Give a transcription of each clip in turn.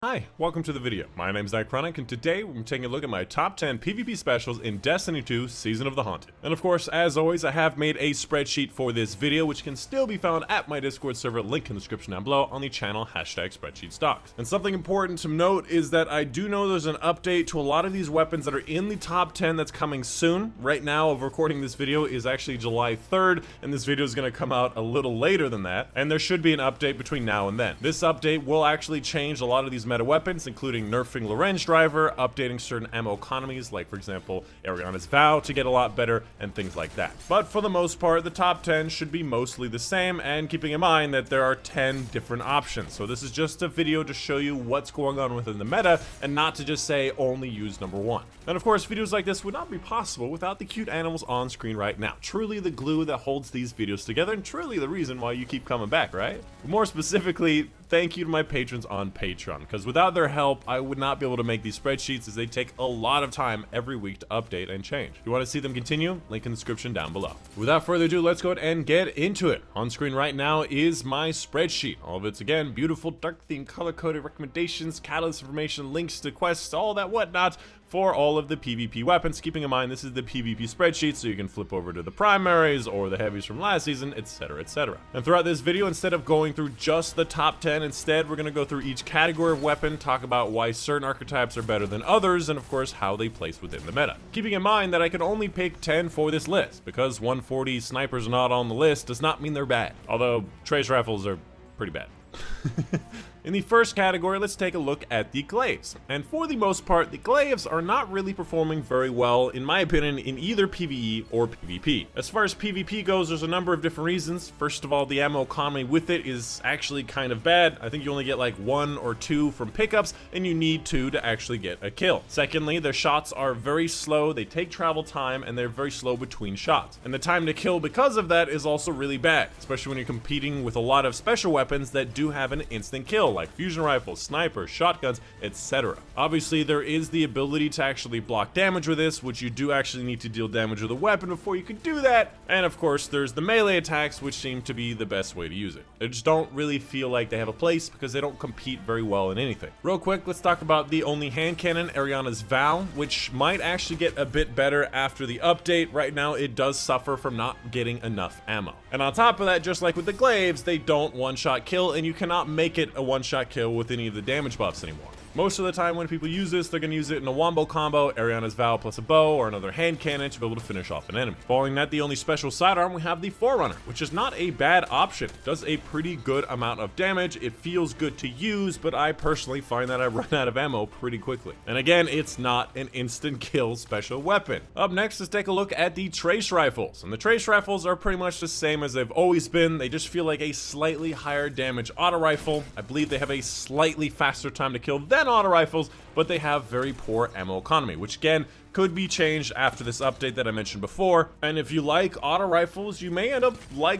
Hi, welcome to the video. My name is Dychronic, and today we're taking a look at my top 10 PvP specials in Destiny 2 Season of the Haunted. And of course, as always, I have made a spreadsheet for this video, which can still be found at my Discord server, link in the description down below on the channel #SpreadsheetStocks. And something important to note is that I do know there's an update to a lot of these weapons that are in the top 10 that's coming soon. Right now, of recording this video is actually July 3rd, and this video is going to come out a little later than that, and there should be an update between now and then. This update will actually change a lot of these meta weapons, including nerfing Lorenz Driver, updating certain ammo economies, like for example Eriana's Vow to get a lot better, and things like that. But for the most part, the top 10 should be mostly the same, and keeping in mind that there are 10 different options. So this is just a video to show you what's going on within the meta, and not to just say only use number 1. And of course, videos like this would not be possible without the cute animals on screen right now. Truly the glue that holds these videos together, and truly the reason why you keep coming back, right? But more specifically, thank you to my patrons on Patreon, because without their help, I would not be able to make these spreadsheets, as they take a lot of time every week to update and change. If you want to see them continue, link in the description down below. Without further ado, let's go ahead and get into it. On screen right now is my spreadsheet. All of it's, again, beautiful, dark themed, color-coded recommendations, catalyst information, links to quests, all that whatnot, for all of the PvP weapons. Keeping in mind, this is the PvP spreadsheet, so you can flip over to the primaries or the heavies from last season, etc, etc. And throughout this video, instead of going through just the top 10, instead we're going to go through each category of weapon, talk about why certain archetypes are better than others, and of course how they place within the meta. Keeping in mind that I can only pick 10 for this list, because 140 snipers not on the list does not mean they're bad, although trace rifles are pretty bad. In the first category, let's take a look at the glaives. And for the most part, the glaives are not really performing very well, in my opinion, in either PvE or PvP. As far as PvP goes, there's a number of different reasons. First of all, the ammo economy with it is actually kind of bad. I think you only get like 1 or 2 from pickups, and you need 2 to actually get a kill. Secondly, their shots are very slow, they take travel time, and they're very slow between shots. And the time to kill because of that is also really bad, especially when you're competing with a lot of special weapons that do have an instant kill, like fusion rifles, snipers, shotguns, etc. Obviously, there is the ability to actually block damage with this, which you do actually need to deal damage with a weapon before you can do that. And of course, there's the melee attacks, which seem to be the best way to use it. They just don't really feel like they have a place, because they don't compete very well in anything. Real quick, let's talk about the only hand cannon, Eriana's Vow, which might actually get a bit better after the update. Right now, it does suffer from not getting enough ammo. And on top of that, just like with the glaives, they don't one-shot kill, and you cannot make it a one-shot kill with any of the damage buffs anymore. Most of the time when people use this, they're going to use it in a wombo combo, Eriana's Vow plus a bow or another hand cannon to be able to finish off an enemy. Following that, the only special sidearm, we have the Forerunner, which is not a bad option. It does a pretty good amount of damage. It feels good to use, but I personally find that I run out of ammo pretty quickly. And again, it's not an instant kill special weapon. Up next, let's take a look at the trace rifles. And the trace rifles are pretty much the same as they've always been. They just feel like a slightly higher damage auto rifle. I believe they have a slightly faster time to kill than auto rifles, but they have very poor ammo economy, which again could be changed after this update that I mentioned before. And if you like auto rifles, you may end up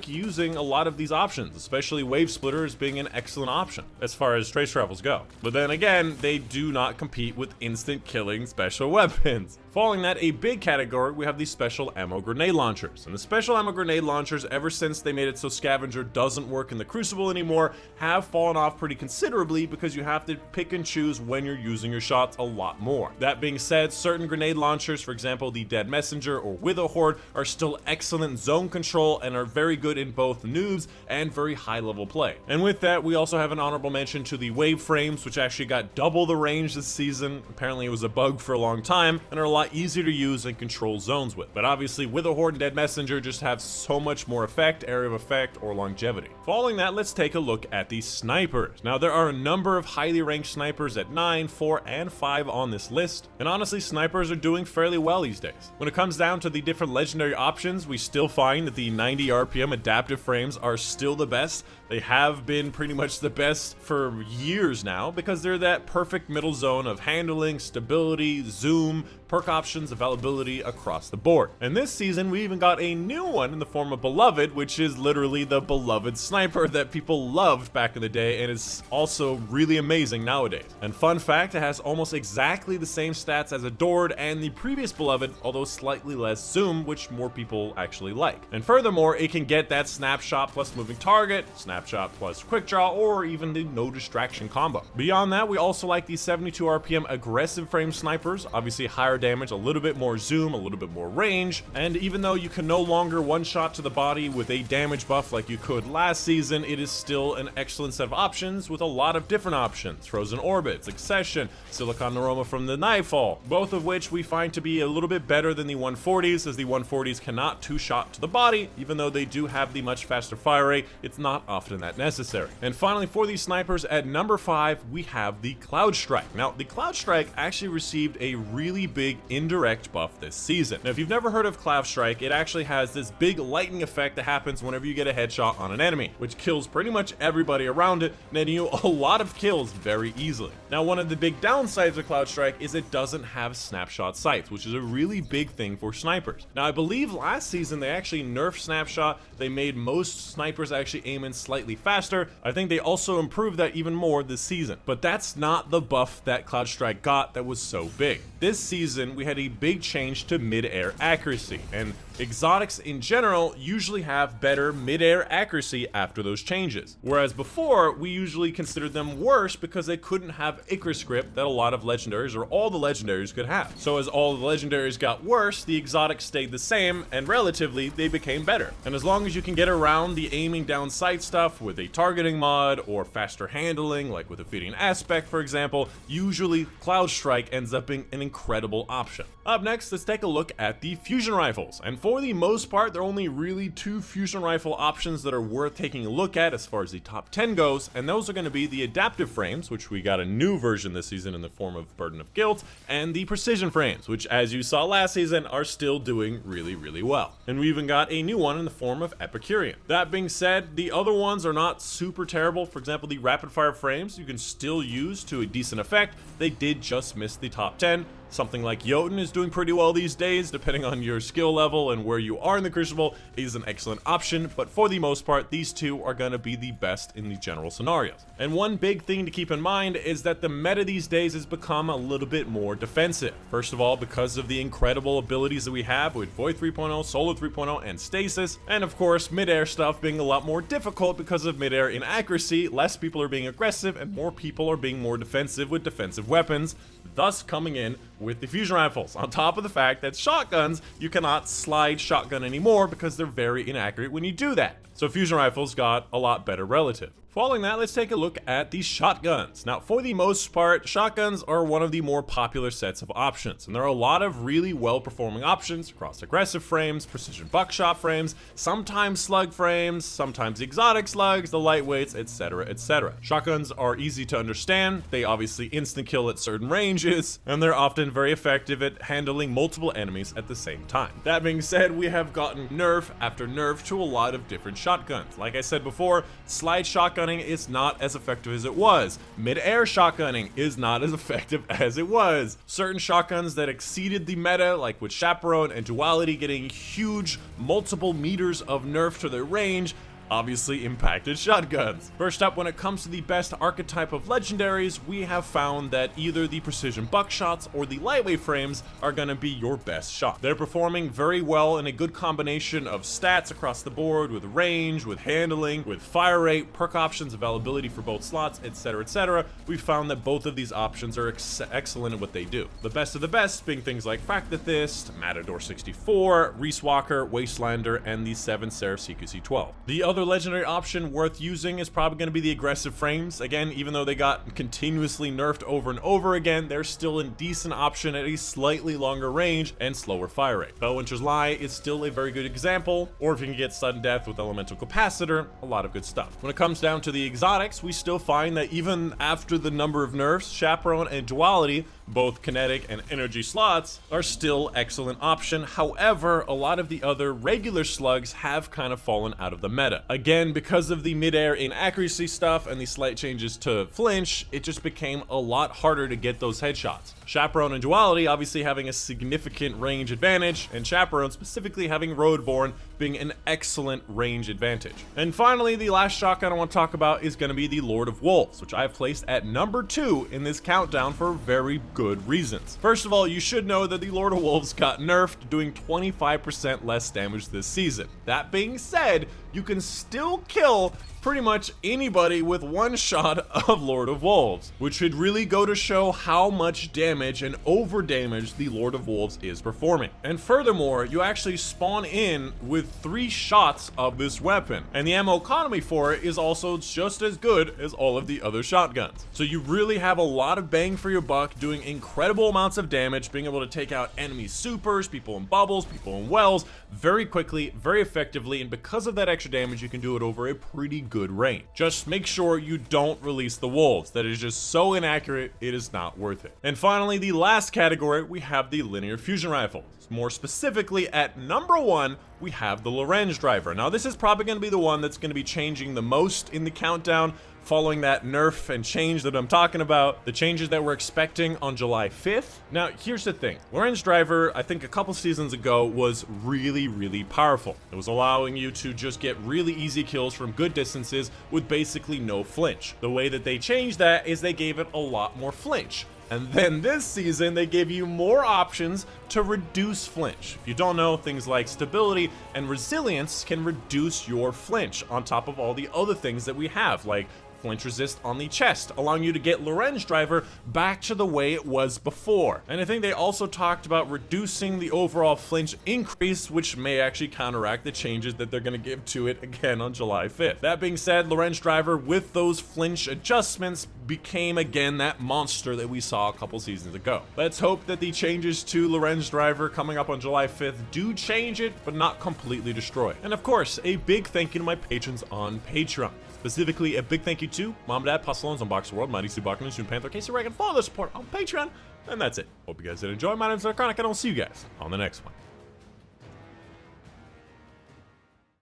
using a lot of these options, especially wave splitters being an excellent option as far as trace rifles go. But then again, they do not compete with instant killing special weapons. Following that, a big category, we have the special ammo grenade launchers. And the special ammo grenade launchers, ever since they made it so scavenger doesn't work in the Crucible anymore, have fallen off pretty considerably, because you have to pick and choose when you're using your shots a lot more. That being said, certain grenade launchers, for example the Dead Messenger or Wither Horde, are still excellent zone control and are very good in both noobs and very high level play. And with that, we also have an honorable mention to the wave frames, which actually got double the range this season. Apparently it was a bug for a long time, and are a lot easier to use and control zones with. But obviously Wither Horde and Dead Messenger just have so much more effect, area of effect, or longevity. Following that, let's take a look at the snipers. Now, there are a number of highly ranked snipers at 9, 4, and 5 on this list, and honestly, snipers are doing fairly well these days. When it comes down to the different legendary options, we still find that the 90 RPM adaptive frames are still the best. They have been pretty much the best for years now, because they're that perfect middle zone of handling, stability, zoom, perk options, availability across the board. And this season, we even got a new one in the form of Beloved, which is literally the beloved sniper that people loved back in the day and is also really amazing nowadays. And fun fact, it has almost exactly the same stats as Adored and the previous Beloved, although slightly less zoom, which more people actually like. And furthermore, it can get that snapshot plus moving target, snapshot plus quick draw, or even the no distraction combo. Beyond that, we also like the 72 RPM aggressive frame snipers, obviously higher damage, a little bit more zoom, a little bit more range, and even though you can no longer one shot to the body with a damage buff like you could last season, it is still an excellent set of options with a lot of different options. Frozen Orbit, Succession, Silicon Aroma from the Nightfall, both of which we find to be a little bit better than the 140s, as the 140s cannot two-shot to the body. Even though they do have the much faster fire rate, it's not often that necessary. And finally, for these snipers, at number 5, we have the Cloud Strike. Now, the Cloud Strike actually received a really big indirect buff this season. Now, if you've never heard of Cloud Strike, it actually has this big lightning effect that happens whenever you get a headshot on an enemy, which kills pretty much everybody around it, netting you a lot of kills very easily. Now, one of the big downsides of Cloud Strike is it doesn't have snapshot sights, which is a really big thing for snipers. Now, I believe last season they actually nerfed snapshot. They made most snipers actually aim in slightly faster. I think they also improved that even more this season. But that's not the buff that Cloud Strike got that was so big. This season, we had a big change to mid-air accuracy, and exotics in general usually have better mid-air accuracy after those changes. Whereas before, we usually considered them worse because they couldn't have Icarus grip that a lot of legendaries or all the legendaries could have. So as all the legendaries got worse, the exotics stayed the same, and relatively, they became better. And as long as you can get around the aiming down sight stuff with a targeting mod or faster handling, like with a feeding aspect, for example, usually Cloud Strike ends up being an incredible option. Up next, let's take a look at the fusion rifles. And for the most part, there are only really 2 fusion rifle options that are worth taking a look at as far as the top 10 goes, and those are going to be the adaptive frames, which we got a new version this season in the form of Burden of Guilt, and the precision frames, which as you saw last season are still doing really well. And we even got a new one in the form of Epicurean. That being said, the other ones are not super terrible. For example, the rapid fire frames you can still use to a decent effect. They did just miss the top 10. Something like Jotun is doing pretty well these days, depending on your skill level and where you are in the Crucible, is an excellent option, but for the most part, these two are going to be the best in the general scenarios. And one big thing to keep in mind is that the meta these days has become a little bit more defensive. First of all, because of the incredible abilities that we have with Void 3.0, Solar 3.0, and Stasis, and of course, mid-air stuff being a lot more difficult because of mid-air inaccuracy. Less people are being aggressive, and more people are being more defensive with defensive weapons, thus coming in with the fusion rifles, on top of the fact that shotguns, you cannot slide shotgun anymore because they're very inaccurate when you do that. So fusion rifles got a lot better relative. Following that, let's take a look at the shotguns. Now, for the most part, shotguns are one of the more popular sets of options, and there are a lot of really well-performing options across aggressive frames, precision buckshot frames, sometimes slug frames, sometimes exotic slugs, the lightweights, etc., etc. Shotguns are easy to understand. They obviously instant kill at certain ranges, and they're often very effective at handling multiple enemies at the same time. That being said, we have gotten nerf after nerf to a lot of different shotguns. Like I said before, slide shotgunning is not as effective as it was. Mid-air shotgunning is not as effective as it was. Certain shotguns that exceeded the meta, like with Chaperone and Duality getting huge multiple meters of nerf to their range, obviously impacted shotguns. First up, when it comes to the best archetype of legendaries, we have found that either the precision buckshots or the lightweight frames are going to be your best shot. They're performing very well in a good combination of stats across the board, with range, with handling, with fire rate, perk options, availability for both slots, etc., etc. We found that both of these options are excellent at what they do. The best of the best being things like Fractithist, Matador 64, Reese Walker, Wastelander, and the 7 Seraph CQC 12. The other legendary option worth using is probably going to be the aggressive frames. Again, even though they got continuously nerfed over and over again, they're still a decent option at a slightly longer range and slower fire rate. Bellwinter's Lie is still a very good example, or if you can get sudden death with Elemental Capacitor, a lot of good stuff. When it comes down to the exotics, we still find that even after the number of nerfs, Chaperone and Duality both kinetic and energy slots are still excellent option. However, a lot of the other regular slugs have kind of fallen out of the meta. Again, because of the mid-air inaccuracy stuff and the slight changes to flinch, it just became a lot harder to get those headshots. Chaperone and Duality obviously having a significant range advantage, and Chaperone specifically having Roadborne being an excellent range advantage. And finally, the last shotgun I want to talk about is going to be the Lord of Wolves, which I've placed at number 2 in this countdown for very good reasons. First of all, you should know that the Lord of Wolves got nerfed, doing 25% less damage this season. That being said, you can still kill pretty much anybody with one shot of Lord of Wolves, which should really go to show how much damage and over damage the Lord of Wolves is performing. And furthermore, you actually spawn in with 3 shots of this weapon, and the ammo economy for it is also just as good as all of the other shotguns. So you really have a lot of bang for your buck, doing incredible amounts of damage, being able to take out enemy supers, people in bubbles, people in wells, very quickly, very effectively, and because of that extra damage, you can do it over a pretty good range. Just make sure you don't release the wolves. That is just so inaccurate, it is not worth it. And finally, the last category, we have the linear fusion rifles. More specifically, at number 1, we have the Lorenz driver. Now, this is probably going to be the one that's going to be changing the most in the countdown, following that nerf and change that I'm talking about, the changes that we're expecting on July 5th. Now, here's the thing. Lorenz driver, I think a couple seasons ago, was really powerful. It was allowing you to just get really easy kills from good distances with basically no flinch. The way that they changed that is they gave it a lot more flinch. And then this season, they gave you more options to reduce flinch. If you don't know, things like stability and resilience can reduce your flinch on top of all the other things that we have, like flinch resist on the chest, allowing you to get Lorenz driver back to the way it was before. And I think they also talked about reducing the overall flinch increase, which may actually counteract the changes that they're going to give to it again on July 5th. That being said, Lorenz driver with those flinch adjustments became again that monster that we saw a couple seasons ago. Let's hope that the changes to Lorenz driver coming up on July 5th do change it, but not completely destroy it. And of course, a big thank you to my patrons on Patreon. Specifically, a big thank you to Mom, Dad, Puzzlones, Unbox World, Mighty Sue Buckner, Soon Panther, Casey Reagan, follow the support on Patreon. And that's it. Hope you guys did enjoy. My name's Dychronic, and I'll see you guys on the next one.